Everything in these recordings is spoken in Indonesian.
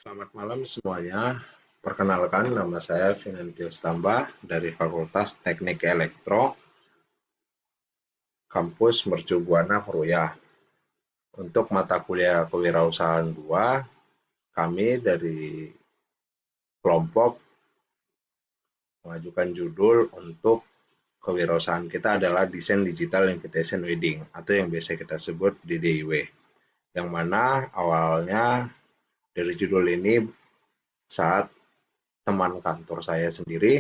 Selamat malam semuanya. Perkenalkan, nama saya Finantius Tambah dari Fakultas Teknik Elektro, Kampus Mercu Buana Meruya. Untuk mata kuliah Kewirausahaan 2, kami dari kelompok mengajukan judul untuk kewirausahaan kita adalah Desain Digital Invitation Wedding atau yang biasa kita sebut DDIW. Yang mana awalnya dari judul ini saat teman kantor saya sendiri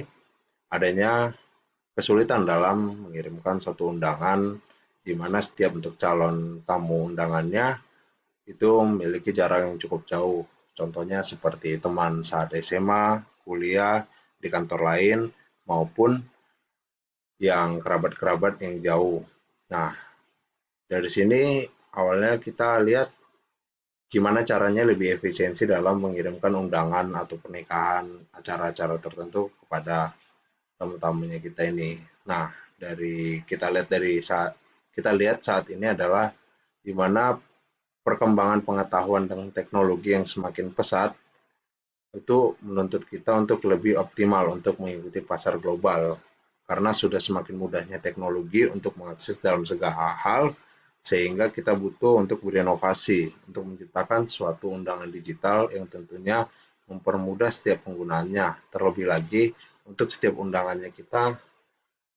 adanya kesulitan dalam mengirimkan suatu undangan di mana setiap untuk calon tamu undangannya itu memiliki jarak yang cukup jauh. Contohnya seperti teman saat SMA, kuliah, di kantor lain, maupun yang kerabat-kerabat yang jauh. Nah, dari sini awalnya kita lihat gimana caranya lebih efisiensi dalam mengirimkan undangan atau pernikahan, acara-acara tertentu kepada tamu-tamunya kita ini. Nah, kita lihat saat ini adalah di mana perkembangan pengetahuan dan teknologi yang semakin pesat itu menuntut kita untuk lebih optimal untuk mengikuti pasar global karena sudah semakin mudahnya teknologi untuk mengakses dalam segala hal sehingga kita butuh untuk berinovasi untuk menciptakan suatu undangan digital yang tentunya mempermudah setiap penggunaannya. Terlebih lagi untuk setiap undangannya kita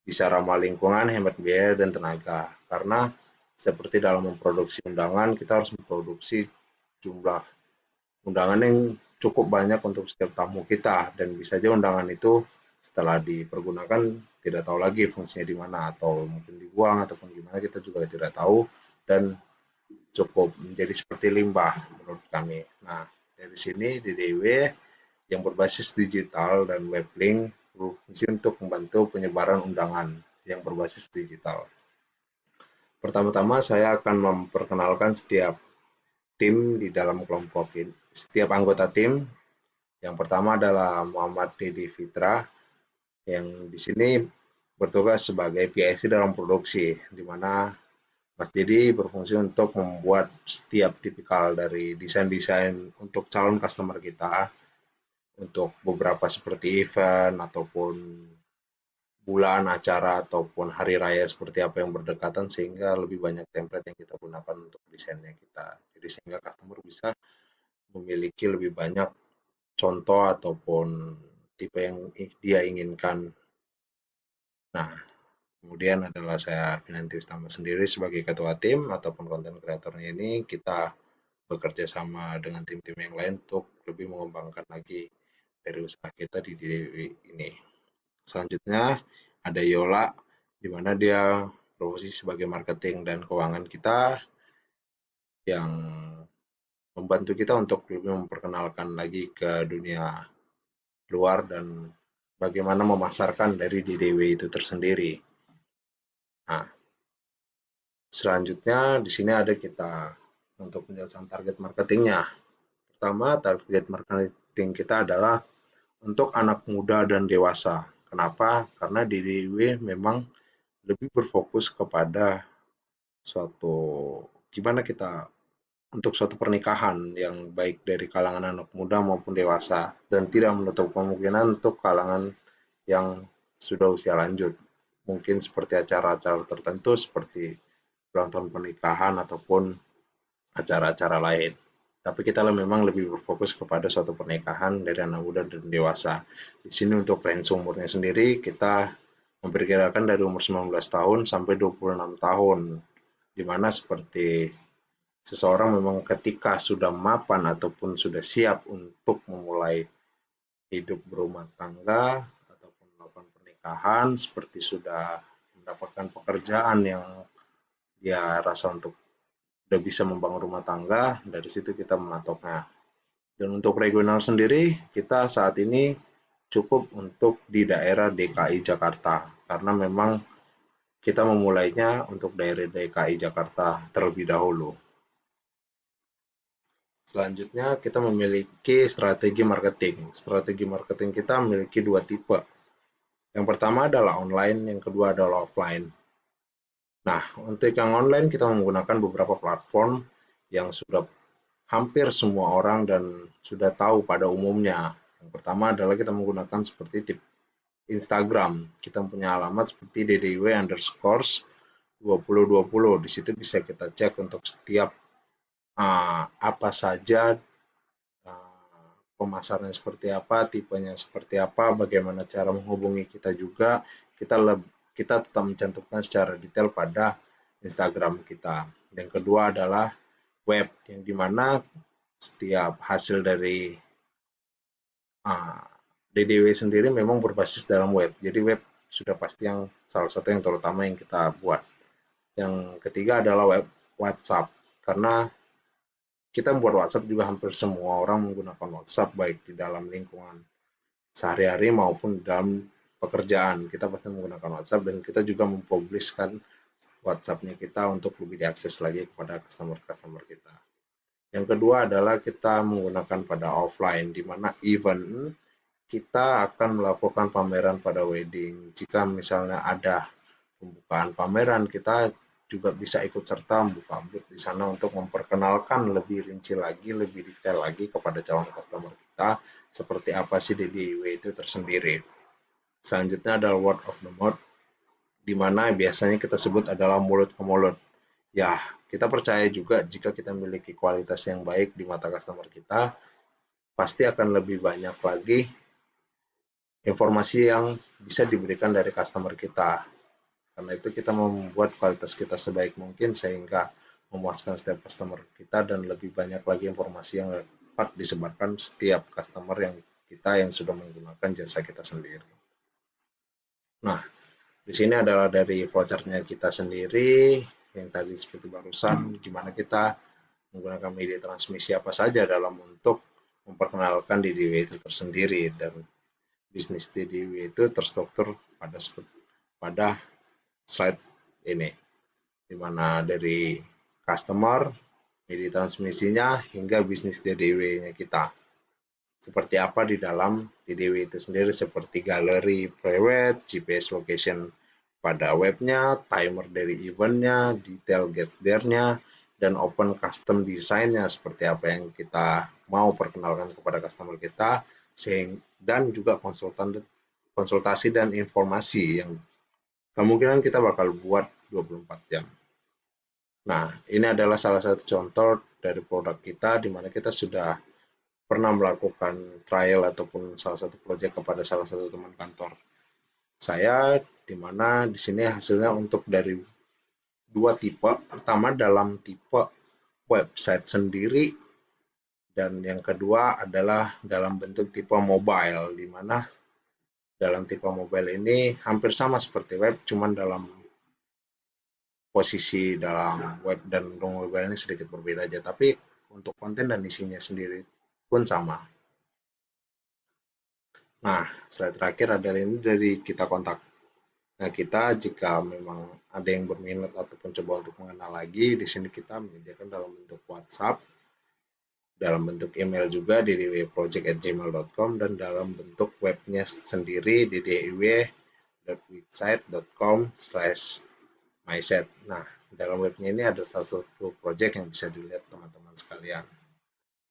bisa ramah lingkungan, hemat biaya dan tenaga. Karena seperti dalam memproduksi undangan, kita harus memproduksi jumlah undangan yang cukup banyak untuk setiap tamu kita dan bisa saja undangan itu setelah dipergunakan tidak tahu lagi fungsinya di mana atau mungkin dibuang ataupun gimana kita juga tidak tahu dan cukup menjadi seperti limbah menurut kami. Nah, dari sini DDW yang berbasis digital dan web link berfungsi untuk membantu penyebaran undangan yang berbasis digital. Pertama-tama saya akan memperkenalkan setiap tim di dalam kelompok ini. Setiap anggota tim, yang pertama adalah Muhammad Didi Fitra, yang di sini bertugas sebagai PIC dalam produksi, di mana Mas Didi berfungsi untuk membuat setiap tipikal dari desain-desain untuk calon customer kita, untuk beberapa seperti event ataupun bulan, acara, ataupun hari raya seperti apa yang berdekatan sehingga lebih banyak template yang kita gunakan untuk desainnya kita. Jadi sehingga customer bisa memiliki lebih banyak contoh ataupun tipe yang dia inginkan. Nah, kemudian adalah saya Finantius Tama sendiri sebagai ketua tim ataupun konten kreatornya ini kita bekerja sama dengan tim-tim yang lain untuk lebih mengembangkan lagi dari usaha kita di diri ini. Selanjutnya ada Yola, di mana dia berposisi sebagai marketing dan keuangan kita yang membantu kita untuk lebih memperkenalkan lagi ke dunia luar dan bagaimana memasarkan dari DDW itu tersendiri. Nah, selanjutnya di sini ada kita untuk penjelasan target marketingnya. Pertama, target marketing kita adalah untuk anak muda dan dewasa. Kenapa? Karena DDW memang lebih berfokus kepada suatu gimana kita untuk suatu pernikahan yang baik dari kalangan anak muda maupun dewasa dan tidak menutup kemungkinan untuk kalangan yang sudah usia lanjut. Mungkin seperti acara-acara tertentu seperti ulang tahun pernikahan ataupun acara-acara lain. Tapi kita memang lebih berfokus kepada suatu pernikahan dari anak muda dan dewasa. Di sini untuk range umurnya sendiri kita memperkirakan dari umur 19 tahun sampai 26 tahun. Di mana seperti seseorang memang ketika sudah mapan ataupun sudah siap untuk memulai hidup berumah tangga ataupun melakukan pernikahan seperti sudah mendapatkan pekerjaan yang dia rasa untuk sudah bisa membangun rumah tangga, dari situ kita mematoknya. Dan untuk regional sendiri, kita saat ini cukup untuk di daerah DKI Jakarta, karena memang kita memulainya untuk daerah DKI Jakarta terlebih dahulu. Selanjutnya kita memiliki strategi marketing. Strategi marketing kita memiliki dua tipe. Yang pertama adalah online, yang kedua adalah offline. Nah, untuk yang online kita menggunakan beberapa platform yang sudah hampir semua orang dan sudah tahu pada umumnya. Yang pertama adalah kita menggunakan seperti tip Instagram. Kita punya alamat seperti ddw_2020. Di situ bisa kita cek untuk setiap apa saja, pemasarannya seperti apa, tipenya seperti apa, bagaimana cara menghubungi kita juga. Kita tetap mencantumkan secara detail pada Instagram kita. Yang kedua adalah web, yang dimana setiap hasil dari DDW sendiri memang berbasis dalam web. Jadi web sudah pasti yang salah satu yang terutama yang kita buat. Yang ketiga adalah web WhatsApp, karena kita membuat WhatsApp juga hampir semua orang menggunakan WhatsApp, baik di dalam lingkungan sehari-hari maupun dalam pekerjaan. Kita pasti menggunakan WhatsApp dan kita juga mempubliskan WhatsApp-nya kita untuk lebih diakses lagi kepada customer-customer kita. Yang kedua adalah kita menggunakan pada offline, di mana event kita akan melakukan pameran pada wedding. Jika misalnya ada pembukaan pameran, kita juga bisa ikut serta membuka booth di sana untuk memperkenalkan lebih rinci lagi, lebih detail lagi kepada calon customer kita, seperti apa sih DDW itu tersendiri. Selanjutnya adalah word of the mouth, di mana biasanya kita sebut adalah mulut ke mulut. Ya, kita percaya juga jika kita memiliki kualitas yang baik di mata customer kita, pasti akan lebih banyak lagi informasi yang bisa diberikan dari customer kita. Karena itu kita membuat kualitas kita sebaik mungkin sehingga memuaskan setiap customer kita dan lebih banyak lagi informasi yang dapat disebarkan setiap customer yang kita yang sudah menggunakan jasa kita sendiri. Nah, di sini adalah dari vouchernya kita sendiri yang tadi seperti barusan, di mana kita menggunakan media transmisi apa saja dalam untuk memperkenalkan DDW itu tersendiri, dan bisnis DDW itu terstruktur pada slide ini, di mana dari customer, media transmisinya, hingga bisnis DDW-nya kita. Seperti apa di dalam DDW itu sendiri, seperti galeri private, GPS location pada webnya, timer dari eventnya, detail get there-nya, dan open custom design-nya seperti apa yang kita mau perkenalkan kepada customer kita, dan juga konsultasi dan informasi yang kemungkinan kita bakal buat 24 jam. Nah, ini adalah salah satu contoh dari produk kita, di mana kita sudah pernah melakukan trial ataupun salah satu proyek kepada salah satu teman kantor saya, di mana di sini hasilnya untuk dari dua tipe. Pertama dalam tipe website sendiri, dan yang kedua adalah dalam bentuk tipe mobile, di mana dalam tipe mobile ini hampir sama seperti web, cuman dalam posisi dalam web dan mobile ini sedikit berbeda aja, tapi untuk konten dan isinya sendiri pun sama. Nah, slide terakhir adalah ini dari kita kontak. Nah, kita jika memang ada yang berminat ataupun coba untuk mengenal lagi, di sini kita menyediakan dalam bentuk WhatsApp, dalam bentuk email juga di ddwproject@gmail.com, dan dalam bentuk webnya sendiri di ddw.wixsite.com/myset. Nah, dalam webnya ini ada salah satu project yang bisa dilihat teman-teman sekalian.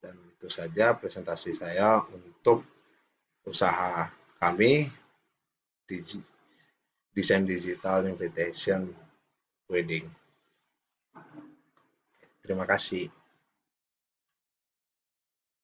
Dan itu saja presentasi saya untuk usaha kami di desain digital invitation wedding. Terima kasih.